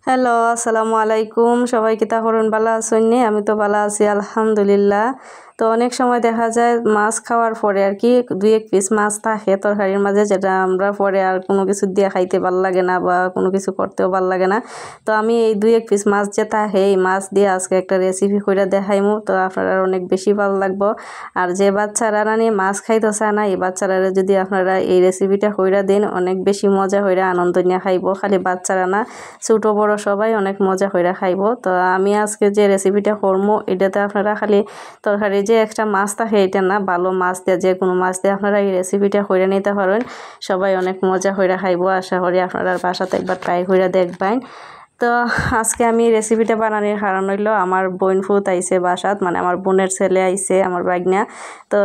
Hello, আসসালামু আলাইকুম। সবাই কিতা করুন, ভালো আছেন নি? আমি তো ভালো আছি আলহামদুলিল্লাহ। তো অনেক সময় দেখা যায় মাছ খাওয়ার পরে আর কি দুই এক পিস মাছ থাকে তরকারির মাঝে, যেটা আমরা পরে আর কোনো কিছু দিয়ে খাইতে ভাল লাগে না বা কোনো কিছু করতেও ভাল লাগে না। তো আমি এই দুই এক পিস মাছ যে থাকে এই মাছ দিয়ে আজকে একটা রেসিপি করে দেখাইমু, তো আপনারা অনেক বেশি ভালো লাগবো। আর যে বাচ্চারা নানি মাছ খাইতে চায় না, এই বাচ্চারা যদি আপনারা এই রেসিপিটা কইরা দেন অনেক বেশি মজা হইরা আনন্দ নিয়ে খাইবো। খালি বাচ্চারা না, ছোটো বড় সবাই অনেক মজা কইরা খাইবো। তো আমি আজকে যে রেসিপিটা করবো এটাতে আপনারা খালি তরকারি যে একটা মাছ থাকে এটা না, ভালো মাছ দিয়ে যে কোনো মাছ দিয়ে আপনারা এই রেসিপিটা কইরা নিতে পারেন। সবাই অনেক মজা কইরা খাইবো। আশা করি আপনারা বাসাতে একবার ট্রাই কইরা দেখবেন। তো আজকে আমি রেসিপিটা বানানোর কারণ হইলো আমার বোন ফুত আইছে বাসাত, মানে আমার বোনের ছেলে আইছে, আমার বাগনা। তো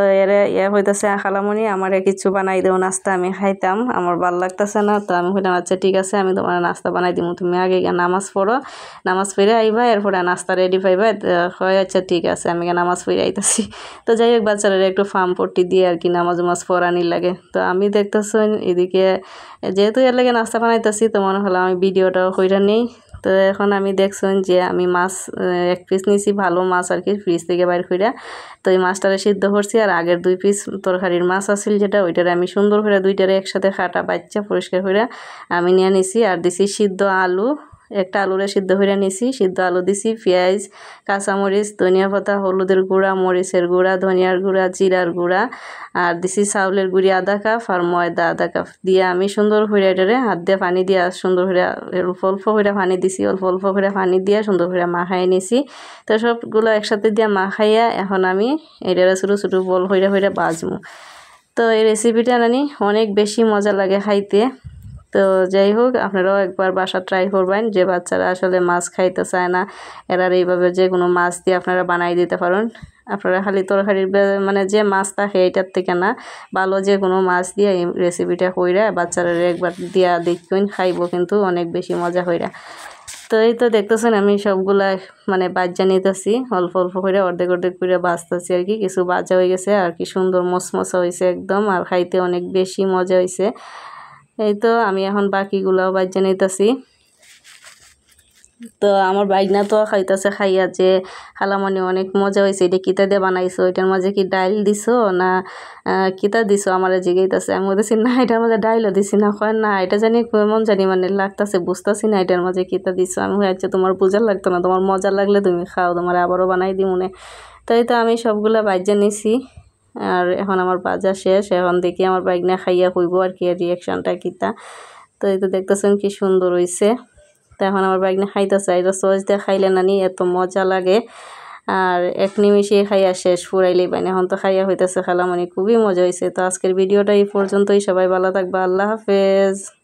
হইতেছে খালামণি আমারে কিছু বানাই দেও, নাস্তা আমি খাইতাম, আমার ভাল লাগতেছে না। তো আমি কইলাম আচ্ছা ঠিক আছে, আমি তোমার নাস্তা বানাই দিব, তুমি আগে নামাজ পড়ো, নামাজ পড়ে আইবা, এরপরে নাস্তা রেডি পাইবা। হয় আচ্ছা ঠিক আছে, আমি নামাজ পড়ে আইতাছি। তো যাই হোক, বাচ্চারা একটু ফার্ম পট্টি দিয়ে আর কি নামাজ পড়ানির লাগে। তো আমি দেখতেছেন এদিকে যেহেতু এর লাগে নাস্তা বানাইতেছি, তো মনে হলো আমি ভিডিওটাও কইরা নেই। তো এখন আমি দেখছেন যে আমি মাছ এক পিস নিয়েছি, ভালো মাছ আর কি, ফ্রিজ থেকে বাইর কইরা। তো এই মাছটারে সিদ্ধ করছি, আর আগের দুই পিস তরকারির মাছ আছিল যেটা, ওইটারে আমি সুন্দর করে দুইটারে একসাথে কাটা বাচ্চা পরিষ্কার করে আমি নিয়ে নিছি। আর দিছি সিদ্ধ আলু, একটা আলুরে সিদ্ধ করে নিছি, সিদ্ধ আলু দিছি, পেঁয়াজ, কাঁচামরিচ, ধনিয়া পাতা, হলুদের গুঁড়া, মরিচের গুঁড়া, ধনিয়ার গুঁড়া, জিরার গুঁড়া, আর দিছি চাউলের গুঁড়ি আধা কাপ, আর ময়দা আধা কাপ দিয়ে আমি সুন্দর করে এটারে হাত দিয়ে পানি দিয়ে সুন্দর করে অল্প অল্প করে পানি দিছি, অল্প অল্প করে পানি দিয়ে সুন্দর করে মাখাই নিছি। তো সবগুলো একসাথে দিয়ে মাখাইয়া এখন আমি এটারে ছোটো ছোটো বল হইরা হইরা বাজমু। তো এই রেসিপিটা নানি অনেক বেশি মজা লাগে খাইতে। তো যাই হোক, আপনারাও একবার বাসা ট্রাই করবেন। যে বাচ্চারা আসলে মাছ খাইতে চায় না, এরা এইভাবে যে কোনো মাছ দিয়ে আপনারা বানাই দিতে পারেন। আপনারা খালি তরকারির মানে যে মাছ থাকে এইটার থেকে না, ভালো যে কোনো মাছ দিয়ে এই রেসিপিটা কইরা বাচ্চারা একবার দিয়া দেখবেন, খাইবো কিন্তু অনেক বেশি মজা হইরা। তো এই তো দেখতেছেন আমি সবগুলা মানে বাজ্যা নিতেছি, অল্প অল্প করে অর্ধেক অর্ধেক করে বাজতেছি আর কি। কিছু বাজা হয়ে গেছে আর কি, সুন্দর মচমচা হয়েছে একদম, আর খাইতে অনেক বেশি মজা হয়েছে। এই তো আমি এখন বাকিগুলাও বাজ্যা নিতেছি। তো আমার বাইকনা তো খাইতেছে, খাইয়া যে খালামণি অনেক মজা হয়েছে, এটা কিতা দিয়ে বানাইছো, এটার মাঝে কি ডাইল দিছো না কিতা দিছো আমার জিগাইতেছে। আমি বলতেছি না এটার মাঝে ডাইলও দিছি না। কয় না এটা জানি কেমন জানি মানে লাগতেছে, বুঝতেছি না এটার মাঝে কিতা দিছো। আমি আচ্ছা তোমার পূজার লাগতো না, তোমার মজা লাগলে তুমি খাও, তোমার আবারও বানাই দিই মনে। তাই তো আমি সবগুলা বাজ্যা নিছি, আর এখন আমার বাজা শেষ। এখন দেখি আমার বাইকনা খাইয়া কইব আর কি রিয়াকশনটা কিতা। তো এই তো দেখতেছেন কি সুন্দর হয়েছে। তো এখন আমার বাইকনা খাইতেছে, এটা সস দিয়ে খাইলে নানি এত মজা লাগে, আর এক নিমিষে খাইয়া শেষ ফুরাইলেই পাই না। এখন তো খাইয়া হইতেছে খালামণি, খুবই মজা হয়েছে। তো আজকের ভিডিওটা এই পর্যন্তই, সবাই ভালো থাকবা, আল্লাহ হাফেজ।